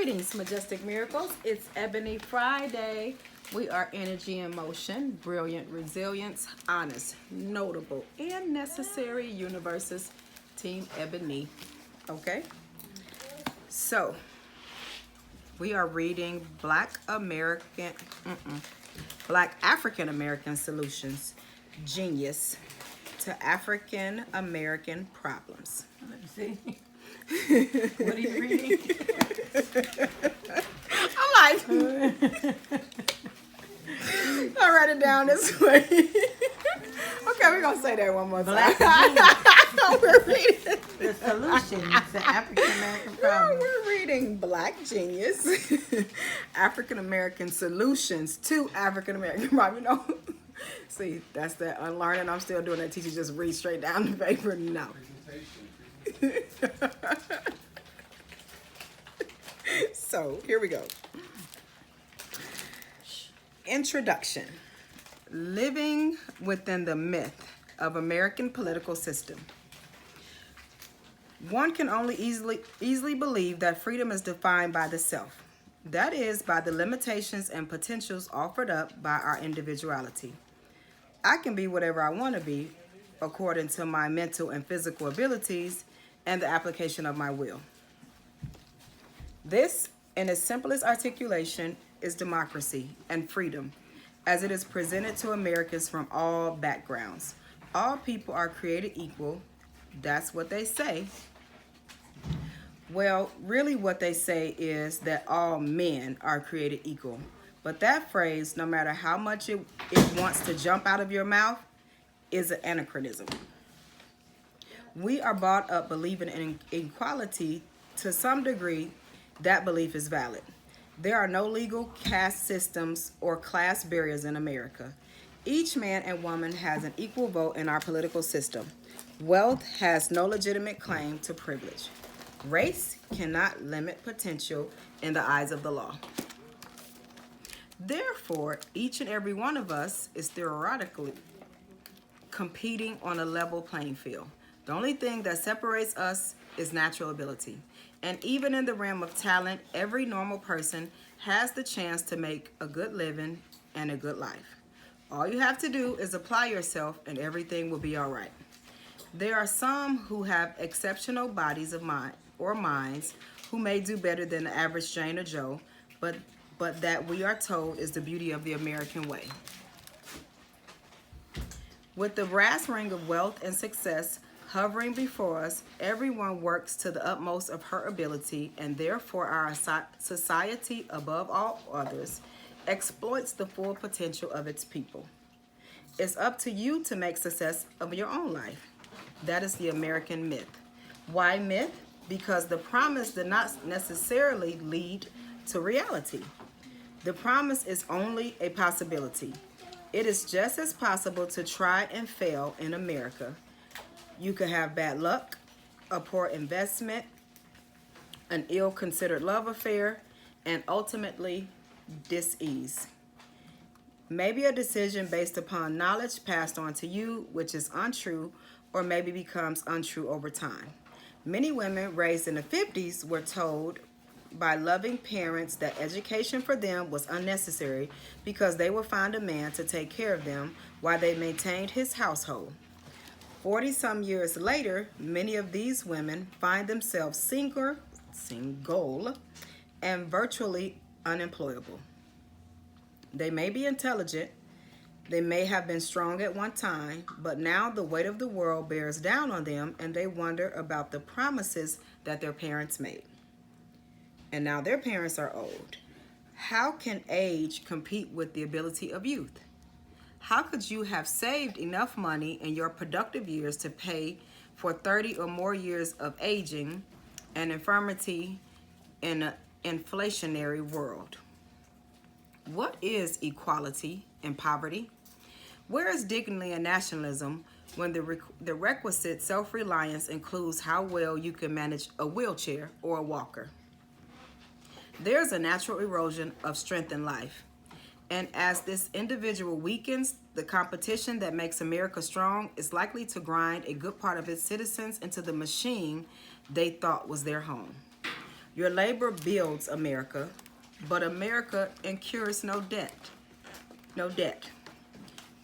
Greetings, Majestic Miracles. It's Ebony Friday. We are energy in motion, brilliant resilience, honest, notable, and necessary universes. Team Ebony. Okay? So, we are reading Black African American Solutions, Genius to African American Problems. Let me see. What are you reading? I'm like, I write it down this way. Okay, we're gonna say that one more time. We're reading The solutions to African American problems. We're reading Black Genius, African American Solutions to African American Problems. You know, see, that's that unlearning. I'm still doing that. Teacher just read straight down the paper. No. So here we go. Introduction. Living within the myth of American political system. One can only easily believe that freedom is defined by the self. That is, by the limitations and potentials offered up by our individuality. I can be whatever I want to be according to my mental and physical abilities and the application of my will. This, in its simplest articulation, is democracy and freedom, as it is presented to Americans from all backgrounds. All people are created equal. That's what they say. Well, really what they say is that all men are created equal. But that phrase, no matter how much it wants to jump out of your mouth, is an anachronism. We are brought up believing in equality. To some degree, that belief is valid. There are no legal caste systems or class barriers in America. Each man and woman has an equal vote in our political system. Wealth has no legitimate claim to privilege. Race cannot limit potential in the eyes of the law. Therefore, each and every one of us is theoretically competing on a level playing field. The only thing that separates us is natural ability. And even in the realm of talent, every normal person has the chance to make a good living and a good life. All you have to do is apply yourself and everything will be all right. There are some who have exceptional bodies of mind or minds who may do better than the average Jane or Joe, but that we are told is the beauty of the American way. With the brass ring of wealth and success hovering before us, everyone works to the utmost of her ability, and therefore our society, above all others, exploits the full potential of its people. It's up to you to make success of your own life. That is the American myth. Why myth? Because the promise did not necessarily lead to reality. The promise is only a possibility. It is just as possible to try and fail in America. You could have bad luck, a poor investment, an ill-considered love affair, and ultimately dis-ease. Maybe a decision based upon knowledge passed on to you, which is untrue, or maybe becomes untrue over time. Many women raised in the 50s were told by loving parents that education for them was unnecessary because they would find a man to take care of them while they maintained his household. 40-some years later, many of these women find themselves single, and virtually unemployable. They may be intelligent, they may have been strong at one time, but now the weight of the world bears down on them and they wonder about the promises that their parents made. And now their parents are old. How can age compete with the ability of youth? How could you have saved enough money in your productive years to pay for 30 or more years of aging and infirmity in an inflationary world? What is equality in poverty? Where is dignity and nationalism when the requisite self-reliance includes how well you can manage a wheelchair or a walker? There's a natural erosion of strength in life. And as this individual weakens, the competition that makes America strong is likely to grind a good part of its citizens into the machine they thought was their home. Your labor builds America, but America incurs no debt. No debt.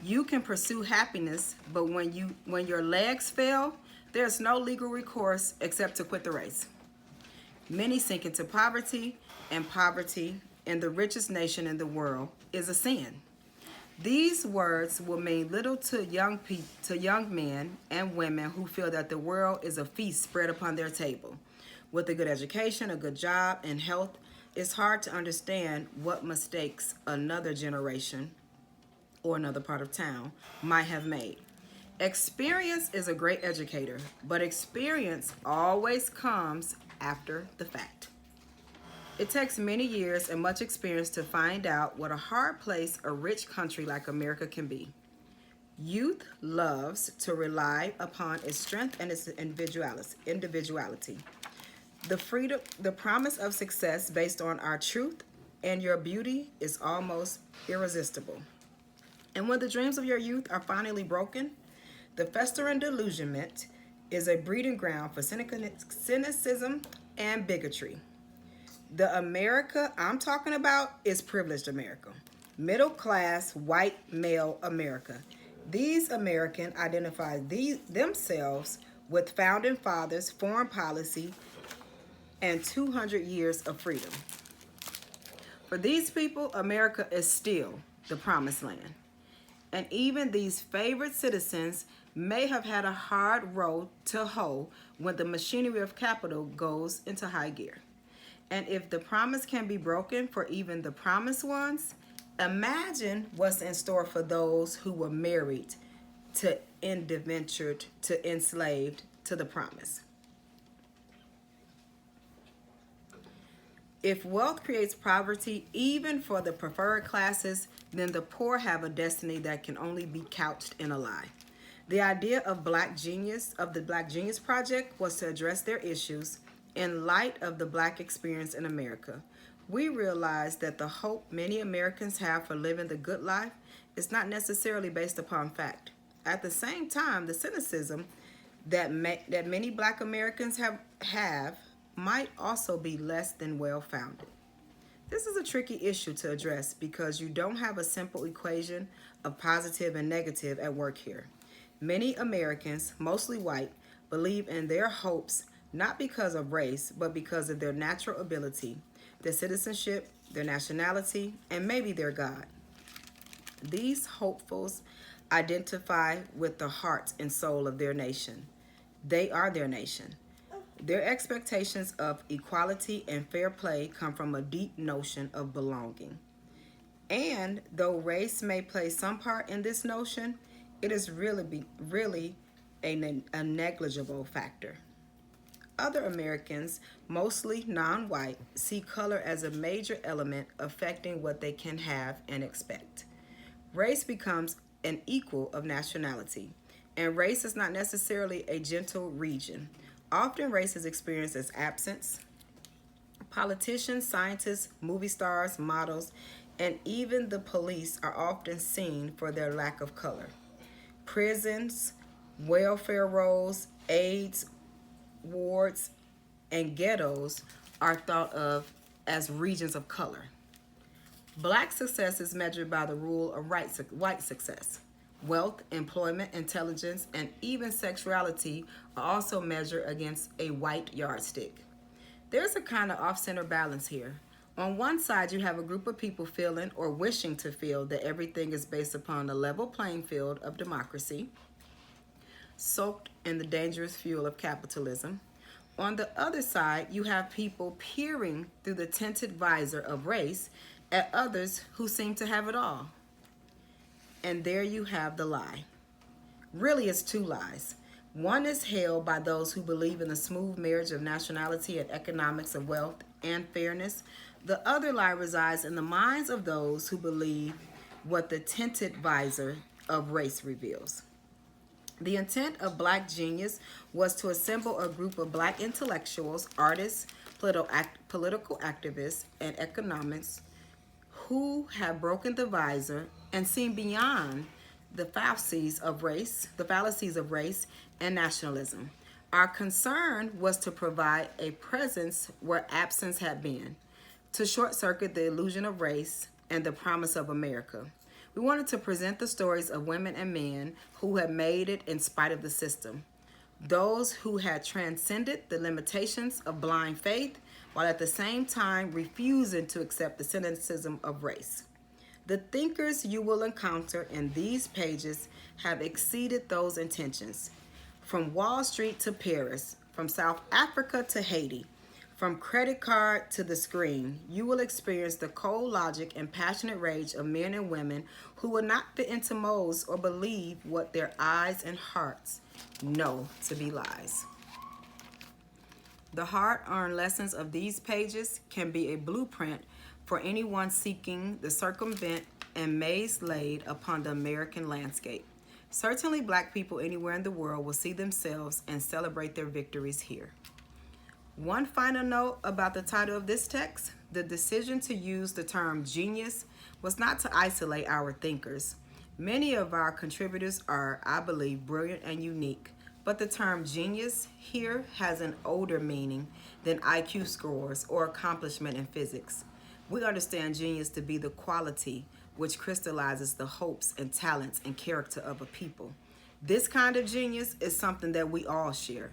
You can pursue happiness, but when your legs fail, there's no legal recourse except to quit the race. Many sink into poverty, and poverty in the richest nation in the world is a sin. These words will mean little to young men and women who feel that the world is a feast spread upon their table. With a good education, a good job, and health, it's hard to understand what mistakes another generation or another part of town might have made. Experience is a great educator, but experience always comes after the fact. It takes many years and much experience to find out what a hard place a rich country like America can be. Youth loves to rely upon its strength and its individuality. The promise of success based on our truth and your beauty is almost irresistible. And when the dreams of your youth are finally broken, the festering delusionment is a breeding ground for cynicism and bigotry. The America I'm talking about is privileged America, middle class, white, male America. These Americans identify themselves with founding fathers, foreign policy, and 200 years of freedom. For these people, America is still the promised land. And even these favored citizens may have had a hard road to hoe when the machinery of capital goes into high gear. And if the promise can be broken for even the promised ones, imagine what's in store for those who were married to indentured to enslaved to the promise. If wealth creates poverty, even for the preferred classes, then the poor have a destiny that can only be couched in a lie. The idea of the Black Genius Project was to address their issues in light of the Black experience in America. We realize that the hope many Americans have for living the good life is not necessarily based upon fact. At the same time, the cynicism that many Black Americans have might also be less than well-founded. This is a tricky issue to address because you don't have a simple equation of positive and negative at work here. Many Americans, mostly white, believe in their hopes not because of race, but because of their natural ability, their citizenship, their nationality, and maybe their God. These hopefuls identify with the heart and soul of their nation. They are their nation. Their expectations of equality and fair play come from a deep notion of belonging. And though race may play some part in this notion, it is really a negligible factor. Other Americans, mostly non-white, see color as a major element affecting what they can have and expect. Race becomes an equal of nationality, and race is not necessarily a gentle region. Often race is experienced as absence. Politicians, scientists, movie stars, models, and even the police are often seen for their lack of color. Prisons, welfare rolls, AIDS wards, and ghettos are thought of as regions of color. Black success is measured by the rule of white success. Wealth, employment, intelligence, and even sexuality are also measured against a white yardstick. There's a kind of off-center balance here. On one side, you have a group of people feeling or wishing to feel that everything is based upon the level playing field of democracy, soaked in the dangerous fuel of capitalism. On the other side, you have people peering through the tinted visor of race at others who seem to have it all. And there you have the lie. Really, it's two lies. One is held by those who believe in the smooth marriage of nationality and economics of wealth and fairness. The other lie resides in the minds of those who believe what the tinted visor of race reveals. The intent of Black Genius was to assemble a group of Black intellectuals, artists, political activists, and economists who have broken the visor and seen beyond the fallacies of race and nationalism. Our concern was to provide a presence where absence had been, to short circuit the illusion of race and the promise of America. We wanted to present the stories of women and men who had made it in spite of the system, those who had transcended the limitations of blind faith while at the same time refusing to accept the cynicism of race. The thinkers you will encounter in these pages have exceeded those intentions. From Wall Street to Paris, from South Africa to Haiti, from credit card to the screen, you will experience the cold logic and passionate rage of men and women who will not fit into molds or believe what their eyes and hearts know to be lies. The hard-earned lessons of these pages can be a blueprint for anyone seeking the circumvent and maze laid upon the American landscape. Certainly, Black people anywhere in the world will see themselves and celebrate their victories here. One final note about the title of this text: the decision to use the term genius was not to isolate our thinkers. Many of our contributors are, I believe, brilliant and unique, but the term genius here has an older meaning than IQ scores or accomplishment in physics. We understand genius to be the quality which crystallizes the hopes and talents and character of a people. This kind of genius is something that we all share.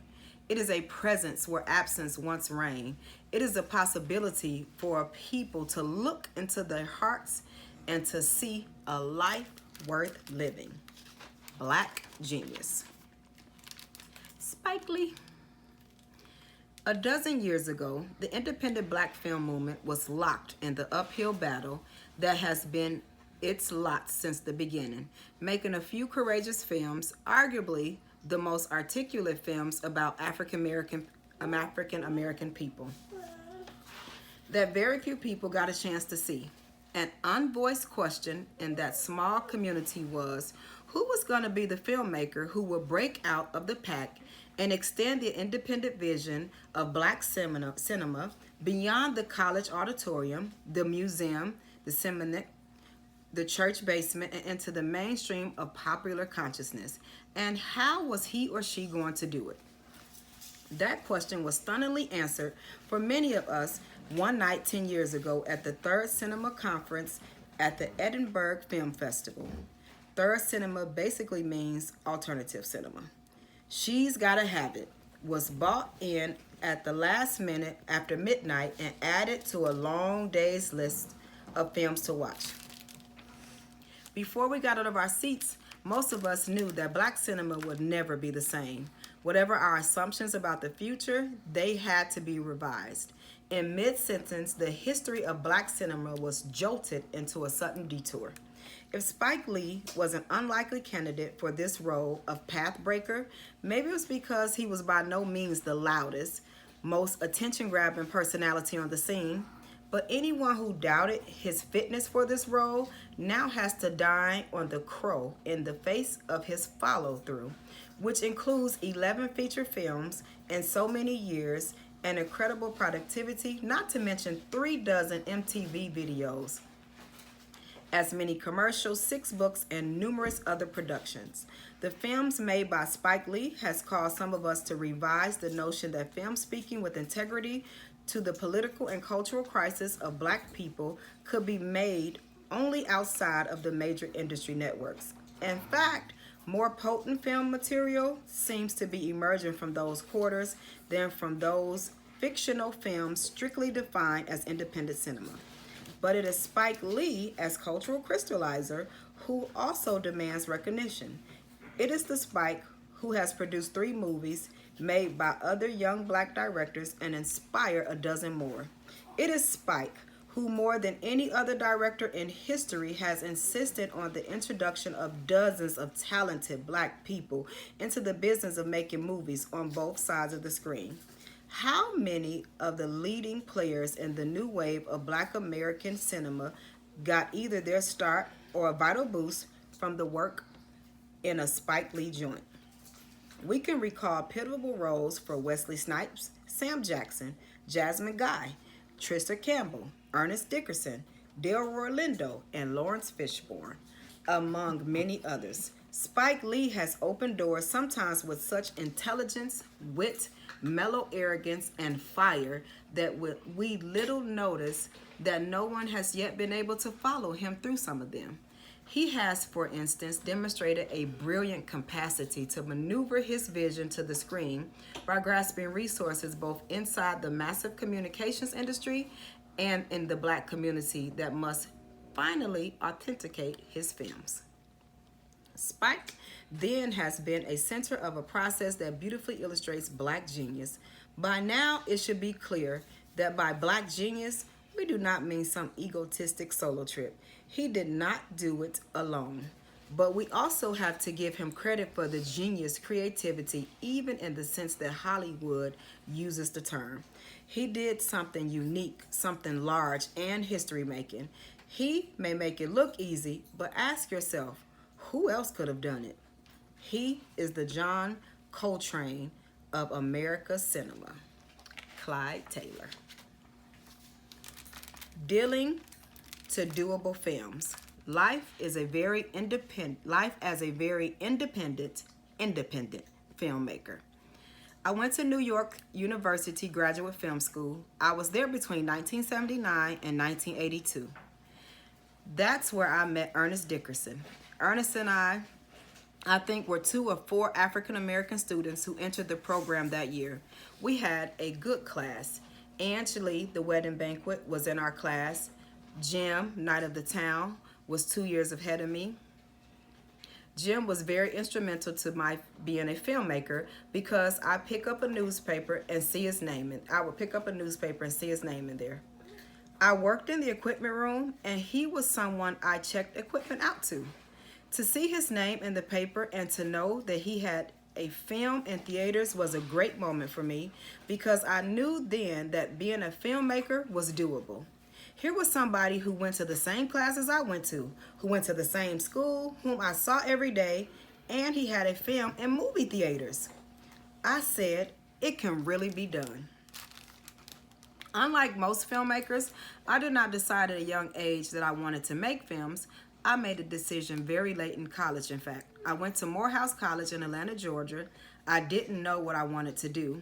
It is a presence where absence once reigned. It is a possibility for a people to look into their hearts and to see a life worth living. Black genius. Spike Lee. A dozen years ago, the independent Black film movement was locked in the uphill battle that has been its lot since the beginning, making a few courageous films, arguably the most articulate films about African American people, that very few people got a chance to see. An unvoiced question in that small community was, who was going to be the filmmaker who would break out of the pack and extend the independent vision of Black cinema beyond the college auditorium, the museum, the seminary, the church basement, and into the mainstream of popular consciousness? And how was he or she going to do it? That question was stunningly answered for many of us one night 10 years ago at the Third Cinema Conference at the Edinburgh Film Festival. Third Cinema basically means alternative cinema. She's Gotta Have It was bought in at the last minute after midnight and added to a long day's list of films to watch. Before we got out of our seats, most of us knew that Black cinema would never be the same. Whatever our assumptions about the future, they had to be revised. In mid-sentence, the history of Black cinema was jolted into a sudden detour. If Spike Lee was an unlikely candidate for this role of pathbreaker, maybe it was because he was by no means the loudest, most attention-grabbing personality on the scene. But anyone who doubted his fitness for this role now has to dine on the crow in the face of his follow-through, which includes 11 feature films in so many years and incredible productivity, not to mention 36 MTV videos, as many commercials, 6 books, and numerous other productions. The films made by Spike Lee has caused some of us to revise the notion that film speaking with integrity to the political and cultural crisis of Black people could be made only outside of the major industry networks. In fact, more potent film material seems to be emerging from those quarters than from those fictional films strictly defined as independent cinema. But it is Spike Lee, as cultural crystallizer, who also demands recognition. It is the Spike who has produced 3 movies made by other young Black directors and inspired a dozen more. It is Spike who, more than any other director in history, has insisted on the introduction of dozens of talented Black people into the business of making movies on both sides of the screen. How many of the leading players in the new wave of Black American cinema got either their start or a vital boost from the work in a Spike Lee joint? We can recall pivotal roles for Wesley Snipes, Sam Jackson, Jasmine Guy, Trista Campbell, Ernest Dickerson, Delroy Lindo, and Lawrence Fishburne, among many others. Spike Lee has opened doors sometimes with such intelligence, wit, mellow arrogance, and fire that we little notice that no one has yet been able to follow him through some of them. He has, for instance, demonstrated a brilliant capacity to maneuver his vision to the screen by grasping resources both inside the massive communications industry and in the black community that must finally authenticate his films. Spike then has been a center of a process that beautifully illustrates black genius. By now, it should be clear that by black genius, we do not mean some egotistic solo trip. He did not do it alone. But we also have to give him credit for the genius creativity, even in the sense that Hollywood uses the term. He did something unique, something large and history making. He may make it look easy, but ask yourself, who else could have done it? He is the John Coltrane of America's cinema. Clyde Taylor. Dealing to doable films. Life as a very independent filmmaker. I went to New York University Graduate Film School. I was there between 1979 and 1982. That's where I met Ernest Dickerson. Ernest and I think were 2 of 4 African American students who entered the program that year. We had a good class. Angeli, the wedding banquet, was in our class. Jim, Night of the Town, was 2 years ahead of me. Jim was very instrumental to my being a filmmaker because I pick up a newspaper and see his name, and I would pick up a newspaper and see his name in there. I worked in the equipment room, and he was someone I checked equipment out to. To see his name in the paper and to know that he had a film in theaters was a great moment for me because I knew then that being a filmmaker was doable. Here was somebody who went to the same classes I went to, who went to the same school, whom I saw every day, and he had a film in movie theaters. I said, it can really be done. Unlike most filmmakers, I did not decide at a young age that I wanted to make films. I made a decision very late in college, in fact. I went to Morehouse College in Atlanta, Georgia. I didn't know what I wanted to do.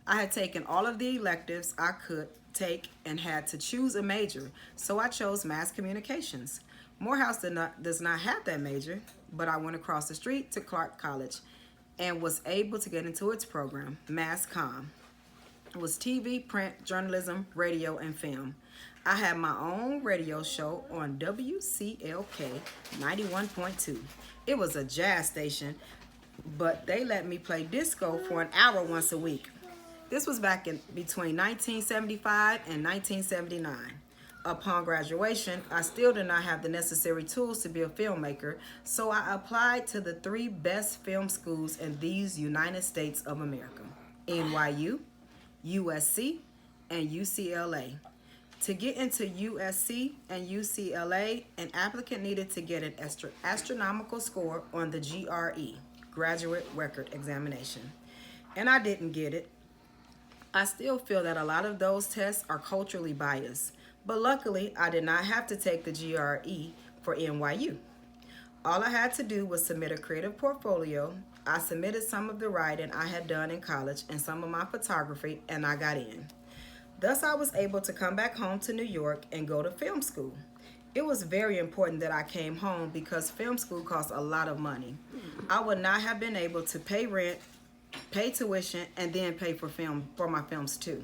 I had taken all of the electives I could take and had to choose a major, so I chose mass communications. Morehouse does not have that major, but I went across the street to Clark College and was able to get into its program, Mass Comm. It was TV, print, journalism, radio, and film. I had my own radio show on WCLK 91.2. It was a jazz station, but they let me play disco for an hour once a week. This was back in between 1975 and 1979. Upon graduation, I still did not have the necessary tools to be a filmmaker, so I applied to the 3 best film schools in these United States of America: NYU, USC, and UCLA. To get into USC and UCLA, an applicant needed to get an astronomical score on the GRE, Graduate Record Examination. And I didn't get it. I still feel that a lot of those tests are culturally biased, but luckily I did not have to take the GRE for NYU. All I had to do was submit a creative portfolio. I submitted some of the writing I had done in college and some of my photography, and I got in. Thus, I was able to come back home to New York and go to film school. It was very important that I came home because film school costs a lot of money. I would not have been able to pay rent, pay tuition, and then pay for my films too.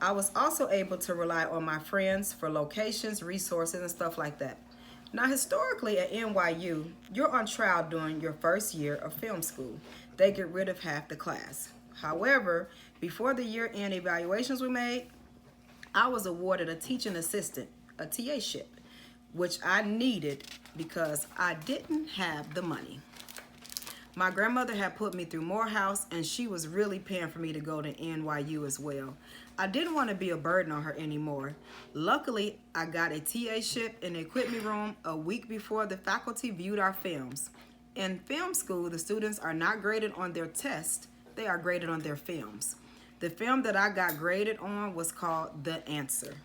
I was also able to rely on my friends for locations, resources, and stuff like that. Now, historically at NYU, you're on trial during your first year of film school. They get rid of half the class. However, before the year-end evaluations were made, I was awarded a teaching assistant, a TA-ship, which I needed because I didn't have the money. My grandmother had put me through Morehouse, and she was really paying for me to go to NYU as well. I didn't want to be a burden on her anymore. Luckily, I got a TA-ship in the equipment room a week before the faculty viewed our films. In film school, the students are not graded on their test, they are graded on their films. The film that I got graded on was called The Answer.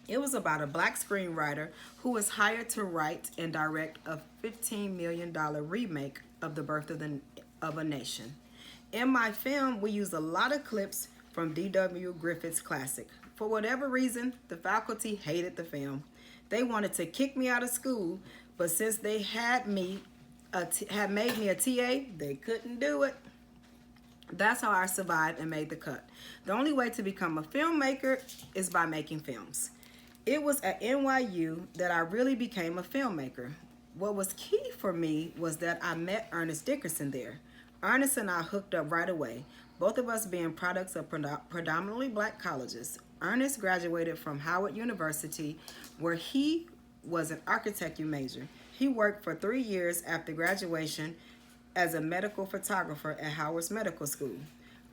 It was about a black screenwriter who was hired to write and direct a $15 million remake of The Birth of a Nation. In my film, we used a lot of clips from D.W. Griffith's classic. For whatever reason, the faculty hated the film. They wanted to kick me out of school, but since they had made me a TA, they couldn't do it. That's how I survived and made the cut. The only way to become a filmmaker is by making films. It was at NYU that I really became a filmmaker. What was key for me was that I met Ernest Dickerson there. Ernest and I hooked up right away, both of us being products of predominantly black colleges. Ernest graduated from Howard University, where he was an architecture major. He worked for 3 years after graduation as a medical photographer at Howard's Medical School.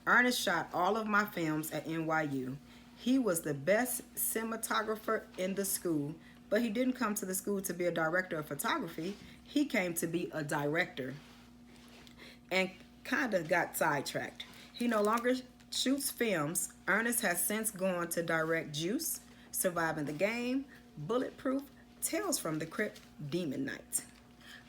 Ernest shot all of my films at NYU. He was the best cinematographer in the school, but he didn't come to the school to be a director of photography. He came to be a director and kind of got sidetracked. He no longer shoots films. Ernest has since gone to direct Juice, Surviving the Game, Bulletproof, Tales from the Crypt, Demon Knight.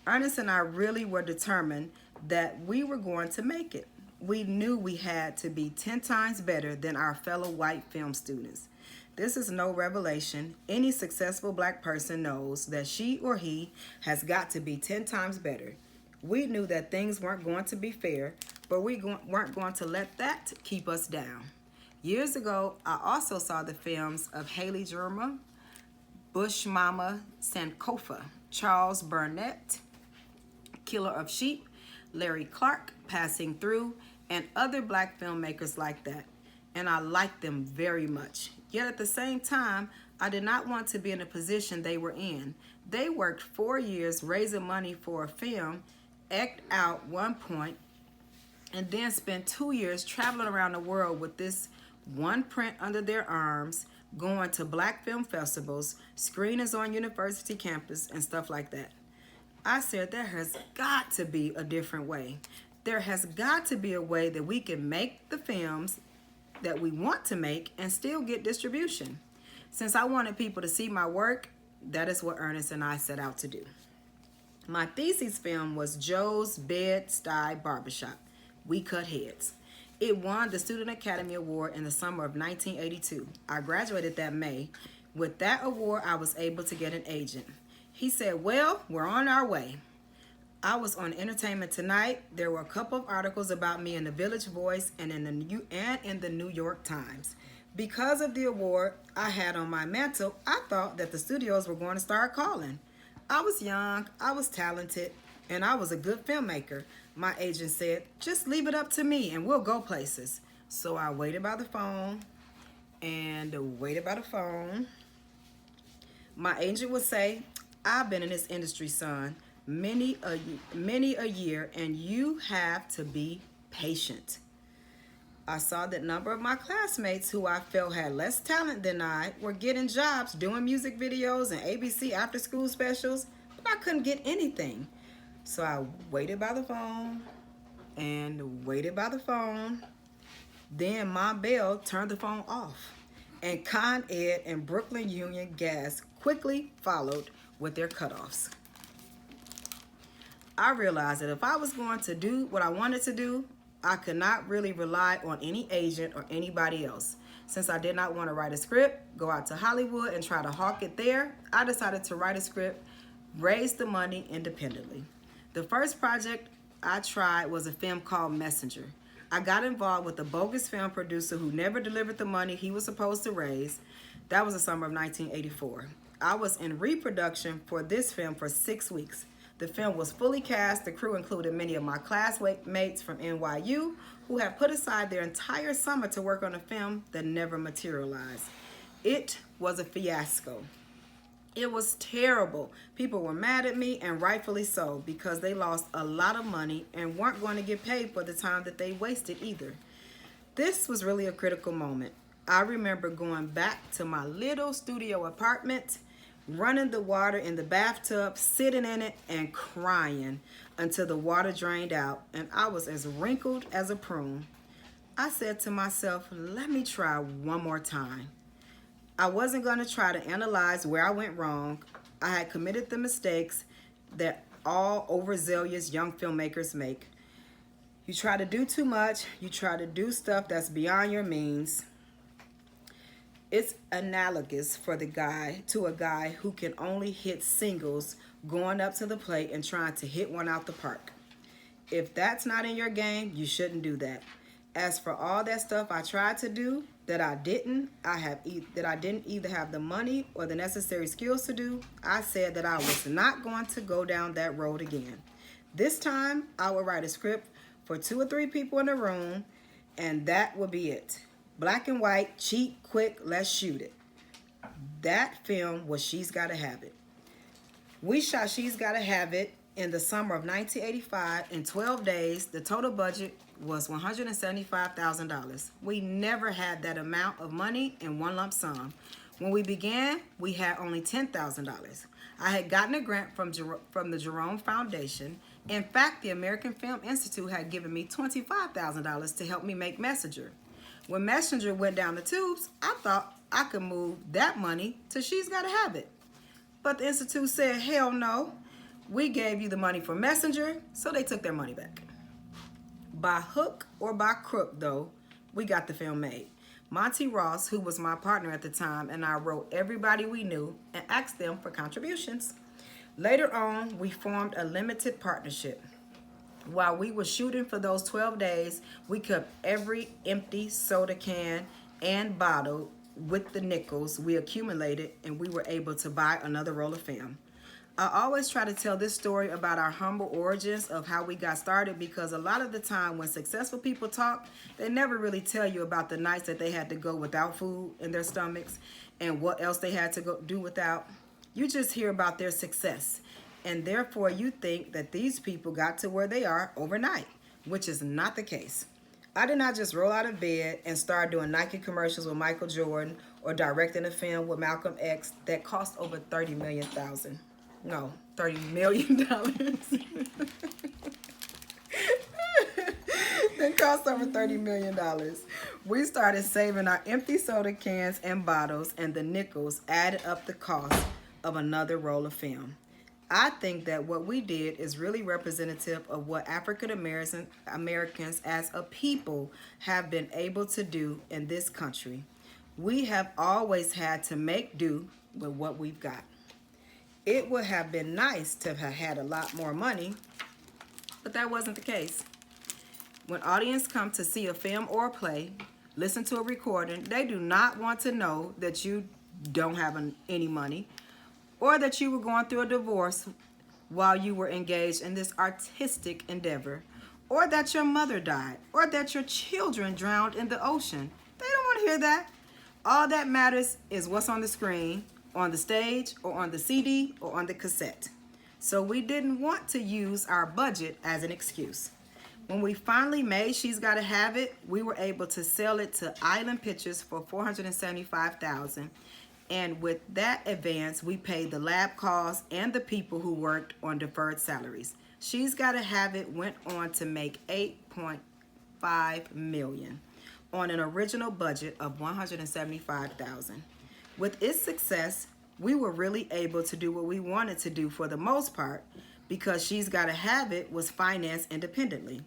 Ernest and I really were determined that we were going to make it. We knew we had to be 10 times better than our fellow white film students. This is no revelation. Any successful black person knows that she or he has got to be 10 times better. We knew that things weren't going to be fair, but we weren't going to let that keep us down. Years ago, I also saw the films of Haley Germer, Bush Mama Sankofa, Charles Burnett, Killer of Sheep, Larry Clark, Passing Through, and other black filmmakers like that. And I liked them very much. Yet at the same time, I did not want to be in a position they were in. They worked 4 years raising money for a film, act out one point, and then spent 2 years traveling around the world with this one print under their arms, going to black film festivals, screenings on university campus, and stuff like that. I said there has got to be a different way. There has got to be a way that we can make the films that we want to make and still get distribution. Since I wanted people to see my work, that is what Ernest and I set out to do. My thesis film was Joe's Bed-Stuy Barbershop. We Cut Heads. It won the Student Academy Award in the summer of 1982. I graduated that May. With that award, I was able to get an agent. He said, well, we're on our way. I was on Entertainment Tonight. There were a couple of articles about me in the Village Voice and in the New York Times. Because of the award I had on my mantle, I thought that the studios were going to start calling. I was young, I was talented, and I was a good filmmaker. My agent said, just leave it up to me and we'll go places. So I waited by the phone and waited by the phone. My agent would say, I've been in this industry, son, many a year, and you have to be patient. I saw that number of my classmates who I felt had less talent than I were getting jobs doing music videos and ABC after school specials, but I couldn't get anything. So I waited by the phone and waited by the phone. Then Mom Bell turned the phone off, and Con Ed and Brooklyn Union Gas quickly followed with their cutoffs. I realized that if I was going to do what I wanted to do, I could not really rely on any agent or anybody else. Since I did not want to write a script, go out to Hollywood and try to hawk it there, I decided to write a script, raise the money independently. The first project I tried was a film called Messenger. I got involved with a bogus film producer who never delivered the money he was supposed to raise. That was the summer of 1984. I was in reproduction for this film for 6 weeks. The film was fully cast. The crew included many of my classmates from NYU who had put aside their entire summer to work on a film that never materialized. It was a fiasco. It was terrible. People were mad at me, and rightfully so, because they lost a lot of money and weren't going to get paid for the time that they wasted either. This was really a critical moment. I remember going back to my little studio apartment, running the water in the bathtub, sitting in it, and crying until the water drained out, and I was as wrinkled as a prune. I said to myself, let me try one more time. I wasn't going to try to analyze where I went wrong. I had committed the mistakes that all overzealous young filmmakers make. You try to do too much. You try to do stuff that's beyond your means. It's analogous for the guy to a guy who can only hit singles going up to the plate and trying to hit one out the park. If that's not in your game, you shouldn't do that. As for all that stuff I tried to do that I didn't either have the money or the necessary skills to do, I said that I was not going to go down that road again. This time, I would write a script for 2 or 3 people in the room, and that would be it. Black and white, cheap, quick, let's shoot it. That film was She's Gotta Have It. We shot She's Gotta Have It in the summer of 1985 in 12 days. The total budget was $175,000. We never had that amount of money in one lump sum. When we began, we had only $10,000. I had gotten a grant from the Jerome Foundation. In fact, the American Film Institute had given me $25,000 to help me make Messenger. When Messenger went down the tubes, I thought I could move that money to She's Gotta Have It. But the Institute said, hell no. We gave you the money for Messenger, so they took their money back. By hook or by crook, though, we got the film made. Monty Ross, who was my partner at the time, and I wrote everybody we knew and asked them for contributions. Later on, we formed a limited partnership. While we were shooting for those 12 days, we kept every empty soda can and bottle with the nickels we accumulated, and we were able to buy another roll of film. I always try to tell this story about our humble origins of how we got started, because a lot of the time when successful people talk, they never really tell you about the nights that they had to go without food in their stomachs and what else they had to go do without. You just hear about their success, and therefore you think that these people got to where they are overnight, which is not the case. I did not just roll out of bed and start doing Nike commercials with Michael Jordan or directing a film with Malcolm X that cost over $30 million. That cost over $30 million. We started saving our empty soda cans and bottles, and the nickels added up the cost of another roll of film. I think that what we did is really representative of what African Americans as a people have been able to do in this country. We have always had to make do with what we've got. It would have been nice to have had a lot more money, but that wasn't the case. When audience come to see a film or a play, listen to a recording, they do not want to know that you don't have any money, or that you were going through a divorce while you were engaged in this artistic endeavor, or that your mother died, or that your children drowned in the ocean. They don't want to hear that. All that matters is what's on the screen, on the stage, or on the CD, or on the cassette. So we didn't want to use our budget as an excuse. When we finally made She's Gotta Have It, we were able to sell it to Island Pictures for $475,000. And with that advance, we paid the lab costs and the people who worked on deferred salaries. She's Gotta Have It went on to make $8.5 million on an original budget of $175,000. With its success, we were really able to do what we wanted to do for the most part, because She's Gotta Have It was financed independently.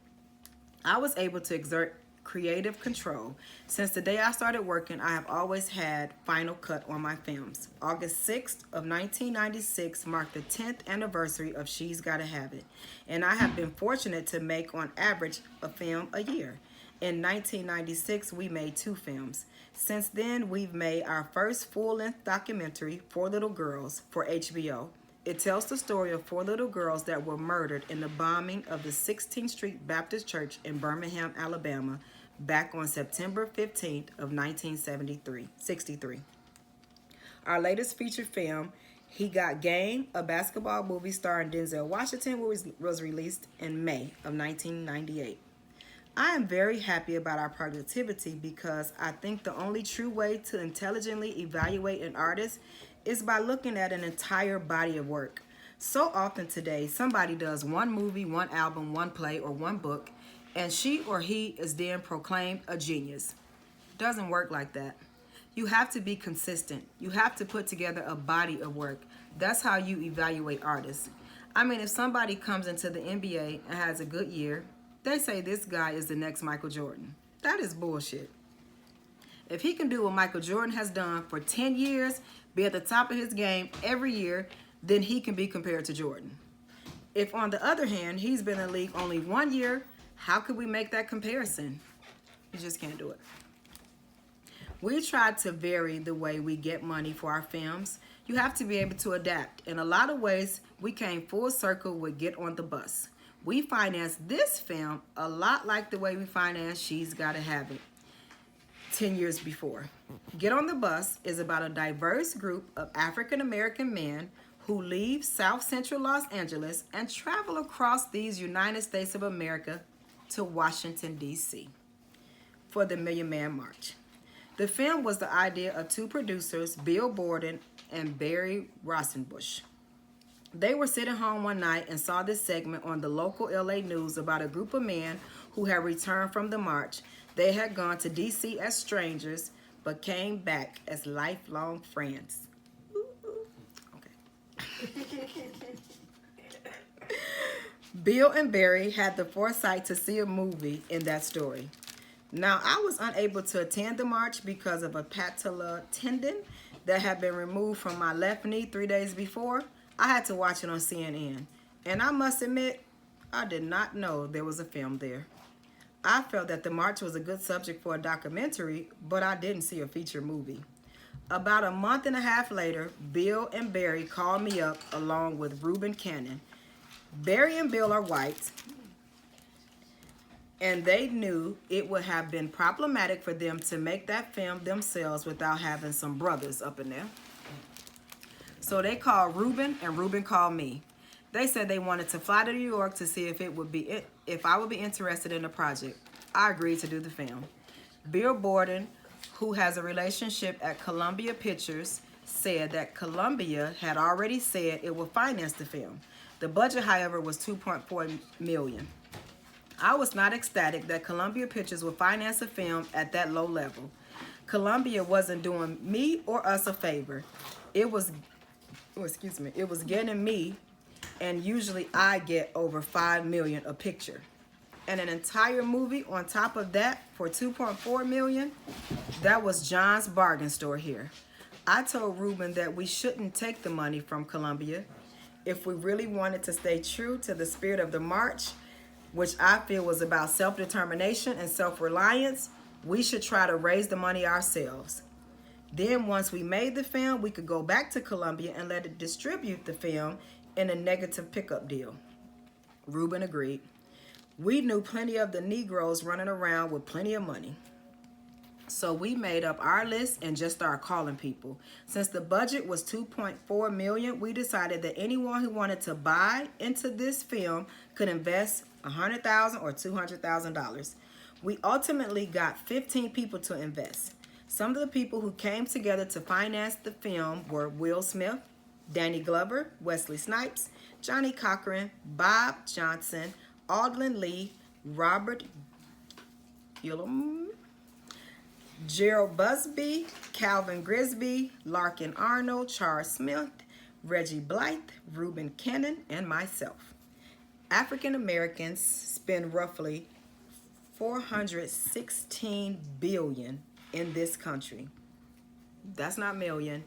I was able to exert creative control. Since the day I started working, I have always had final cut on my films. August 6th of 1996 marked the 10th anniversary of She's Gotta Have It, and I have been fortunate to make on average a film a year. In 1996, we made 2 films. Since then, we've made our first full-length documentary, 4 Little Girls, for HBO. It tells the story of 4 little girls that were murdered in the bombing of the 16th Street Baptist Church in Birmingham, Alabama, back on September 15th of 1963. Our latest feature film, He Got Game, a basketball movie starring Denzel Washington, was released in May of 1998. I am very happy about our productivity, because I think the only true way to intelligently evaluate an artist is by looking at an entire body of work. So often today, somebody does one movie, one album, one play, or one book, and she or he is then proclaimed a genius. Doesn't work like that. You have to be consistent. You have to put together a body of work. That's how you evaluate artists. I mean, if somebody comes into the NBA and has a good year, they say this guy is the next Michael Jordan. That is bullshit. If he can do what Michael Jordan has done for 10 years, be at the top of his game every year, then he can be compared to Jordan. If, on the other hand, he's been in the league only 1 year, how could we make that comparison? You just can't do it. We tried to vary the way we get money for our films. You have to be able to adapt. In a lot of ways, we came full circle with Get on the Bus. We financed this film a lot like the way we financed She's Gotta Have It 10 years before. Get on the Bus is about a diverse group of African American men who leave South Central Los Angeles and travel across these United States of America to Washington, D.C. for the Million Man March. The film was the idea of two producers, Bill Borden and Barry Rosenbush. They were sitting home one night and saw this segment on the local LA news about a group of men who had returned from the march. They had gone to D.C. as strangers, but came back as lifelong friends. Okay. Bill and Barry had the foresight to see a movie in that story. Now, I was unable to attend the march because of a patella tendon that had been removed from my left knee 3 days before. I had to watch it on CNN. And I must admit, I did not know there was a film there. I felt that the march was a good subject for a documentary, but I didn't see a feature movie. About a month and a half later, Bill and Barry called me up along with Reuben Cannon. Barry and Bill are white, and they knew it would have been problematic for them to make that film themselves without having some brothers up in there. So they called Reuben, and Reuben called me. They said they wanted to fly to New York to see if I would be interested in the project. I agreed to do the film. Bill Borden, who has a relationship at Columbia Pictures, said that Columbia had already said it would finance the film. The budget, however, was $2.4 million. I was not ecstatic that Columbia Pictures would finance a film at that low level. Columbia wasn't doing me or us a favor. It was getting me, and usually I get over $5 million a picture. And an entire movie on top of that for $2.4 million, that was John's bargain store here. I told Reuben that we shouldn't take the money from Columbia. If we really wanted to stay true to the spirit of the march, which I feel was about self-determination and self-reliance, we should try to raise the money ourselves. Then once we made the film, we could go back to Columbia and let it distribute the film in a negative pickup deal. Reuben agreed. We knew plenty of the Negroes running around with plenty of money. So we made up our list and just started calling people. Since the budget was $2.4 million, we decided that anyone who wanted to buy into this film could invest $100,000 or $200,000. We ultimately got 15 people to invest. Some of the people who came together to finance the film were Will Smith, Danny Glover, Wesley Snipes, Johnny Cochran, Bob Johnson, Aldrin Lee, Robert Gillum, Gerald Busby, Calvin Grisby, Larkin Arnold, Charles Smith, Reggie Blythe, Reuben Cannon, and myself. African Americans spend roughly $416 billion in this country. That's not million.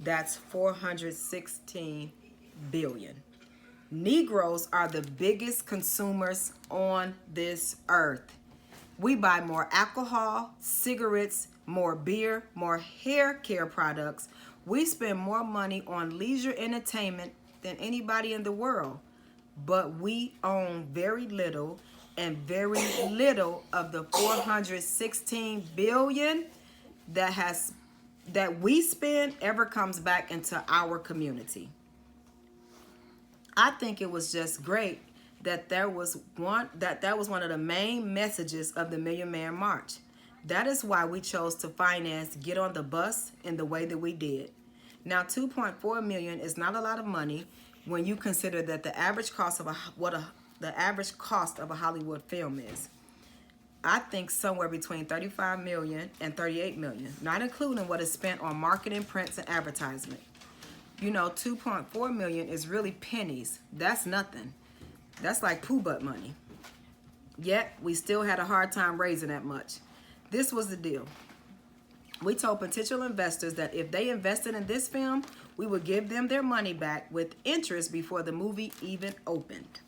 That's 416 billion. Negroes are the biggest consumers on this earth. We buy more alcohol, cigarettes, more beer, more hair care products. We spend more money on leisure entertainment than anybody in the world. But we own very little, and very little of the 416 billion that we spend ever comes back into our community. I think it was just great that that was one of the main messages of the Million Man March. That is why we chose to finance Get on the Bus in the way that we did. Now, $2.4 million is not a lot of money when you consider that the average cost of a Hollywood film is. I think somewhere between 35 million and 38 million, not including what is spent on marketing, prints, and advertisement. You know, 2.4 million is really pennies. That's nothing. That's like poo butt money. Yet, we still had a hard time raising that much. This was the deal. We told potential investors that if they invested in this film, we would give them their money back with interest before the movie even opened.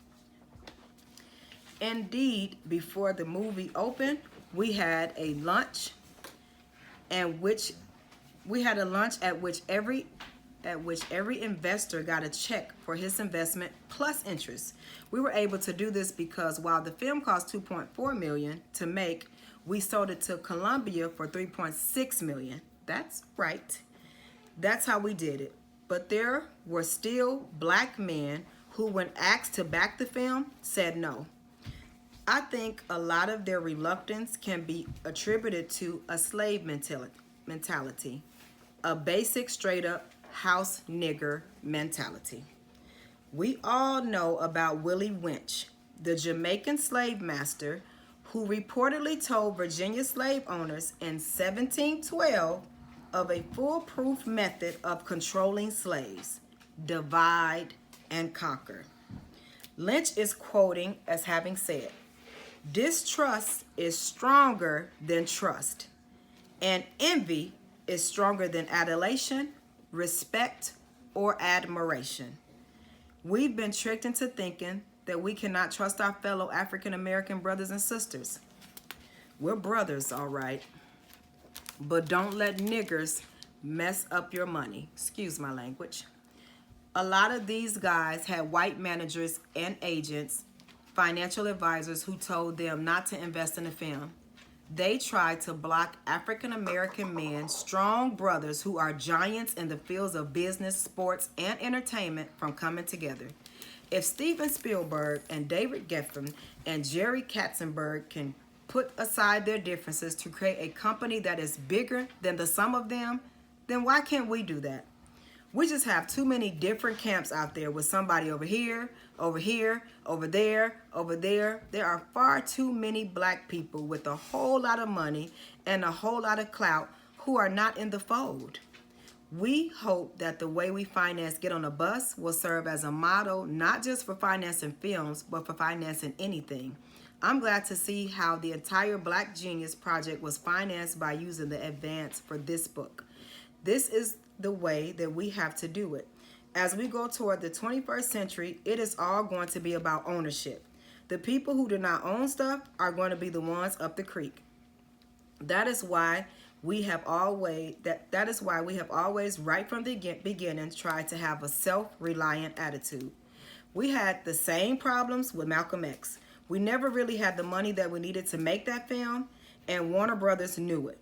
Indeed, before the movie opened, we had a lunch at which every investor got a check for his investment plus interest. We were able to do this because while the film cost 2.4 million to make, we sold it to Columbia for 3.6 million. That's right. That's how we did it. But there were still black men who, when asked to back the film, said no. I think a lot of their reluctance can be attributed to a slave mentality, a basic straight up house nigger mentality. We all know about Willie Winch, the Jamaican slave master who reportedly told Virginia slave owners in 1712 of a foolproof method of controlling slaves: divide and conquer. Lynch is quoting as having said, "Distrust is stronger than trust, and envy is stronger than adulation, respect, or admiration." We've been tricked into thinking that we cannot trust our fellow African American brothers and sisters. We're brothers, all right, but don't let niggers mess up your money. Excuse my language. A lot of these guys had white managers and agents, financial advisors who told them not to invest in the film. They tried to block African American men, strong brothers who are giants in the fields of business, sports, and entertainment from coming together. If Steven Spielberg and David Geffen and Jerry Katzenberg can put aside their differences to create a company that is bigger than the sum of them, then why can't we do that? We just have too many different camps out there with somebody over here, over here, over there, over there. There are far too many black people with a whole lot of money and a whole lot of clout who are not in the fold. We hope that the way we finance Get on a Bus will serve as a model, not just for financing films, but for financing anything. I'm glad to see how the entire Black Genius project was financed by using the advance for this book. This is the way that we have to do it. As we go toward the 21st century, it is all going to be about ownership. The people who do not own stuff are going to be the ones up the creek. That is why we have always right from the beginning tried to have a self-reliant attitude. We had the same problems with Malcolm X. We never really had the money that we needed to make that film, and Warner Brothers knew it.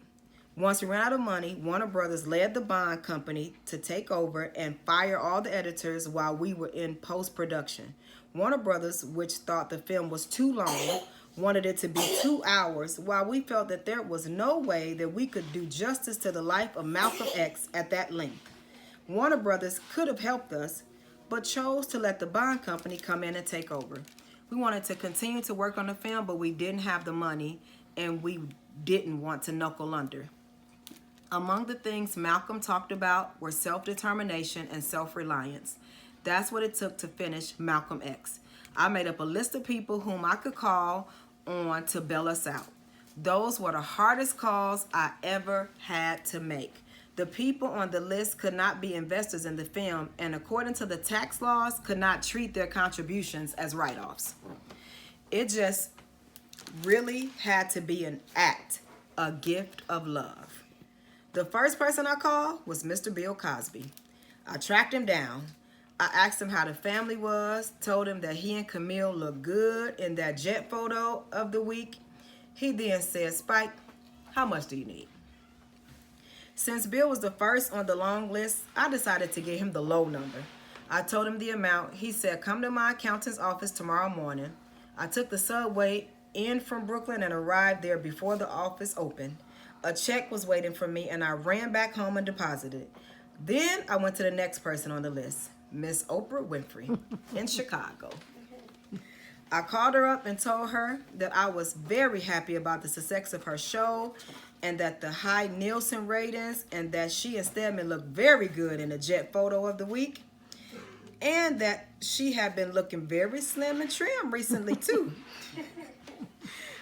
Once we ran out of money, Warner Brothers led the bond company to take over and fire all the editors while we were in post-production. Warner Brothers, which thought the film was too long, wanted it to be 2 hours, while we felt that there was no way that we could do justice to the life of Malcolm X at that length. Warner Brothers could have helped us, but chose to let the bond company come in and take over. We wanted to continue to work on the film, but we didn't have the money, and we didn't want to knuckle under. Among the things Malcolm talked about were self-determination and self-reliance. That's what it took to finish Malcolm X. I made up a list of people whom I could call on to bail us out. Those were the hardest calls I ever had to make. The people on the list could not be investors in the film, and according to the tax laws, could not treat their contributions as write-offs. It just really had to be an act, a gift of love. The first person I called was Mr. Bill Cosby. I tracked him down. I asked him how the family was, told him that he and Camille looked good in that jet photo of the week. He then said, "Spike, how much do you need?" Since Bill was the first on the long list, I decided to give him the low number. I told him the amount. He said, "Come to my accountant's office tomorrow morning." I took the subway in from Brooklyn and arrived there before the office opened. A check was waiting for me, and I ran back home and deposited it. Then I went to the next person on the list, Miss Oprah Winfrey in Chicago. I called her up and told her that I was very happy about the success of her show and that the high Nielsen ratings and that she and Stedman looked very good in the Jet photo of the week and that she had been looking very slim and trim recently too.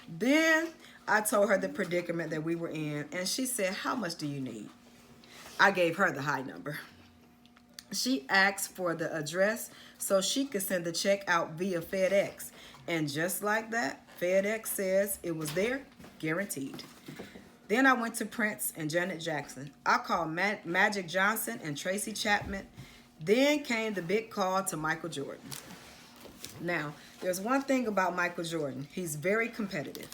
Then I told her the predicament that we were in and she said, "How much do you need?" I gave her the high number. She asked for the address so she could send the check out via FedEx. And just like that, FedEx says it was there, guaranteed. Then I went to Prince and Janet Jackson. I called Magic Johnson and Tracy Chapman. Then came the big call to Michael Jordan. Now, there's one thing about Michael Jordan. He's very competitive.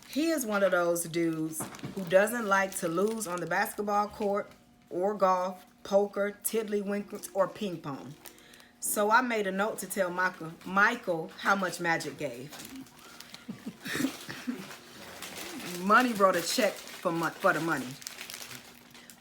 He is one of those dudes who doesn't like to lose on the basketball court or golf, poker, tiddlywinks, or ping pong. So I made a note to tell Michael how much Magic gave. Money wrote a check for the money.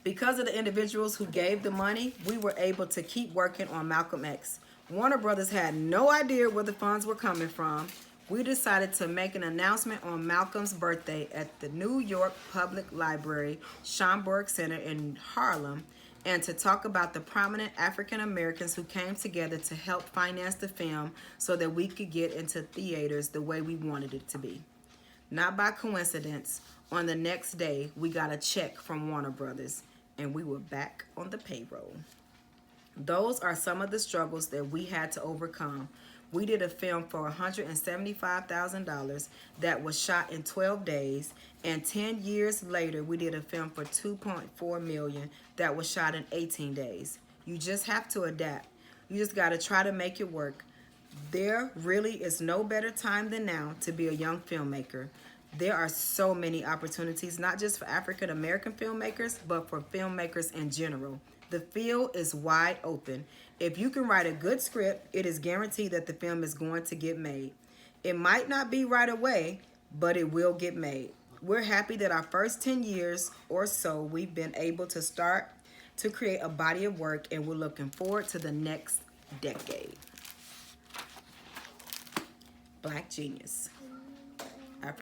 Because of the individuals who gave the money, we were able to keep working on Malcolm X. Warner Brothers had no idea where the funds were coming from. We decided to make an announcement on Malcolm's birthday at the New York Public Library, Schomburg Center in Harlem, and to talk about the prominent African Americans who came together to help finance the film so that we could get into theaters the way we wanted it to be. Not by coincidence, on the next day, we got a check from Warner Brothers, and we were back on the payroll. Those are some of the struggles that we had to overcome. We did a film for $175,000 that was shot in 12 days, and 10 years later, we did a film for $2.4 million that was shot in 18 days. You just have to adapt. You just got to try to make it work. There really is no better time than now to be a young filmmaker. There are so many opportunities, not just for African American filmmakers, but for filmmakers in general. The field is wide open. If you can write a good script, it is guaranteed that the film is going to get made. It might not be right away, but it will get made. We're happy that our first 10 years or so, we've been able to start to create a body of work, and we're looking forward to the next decade. Black Genius.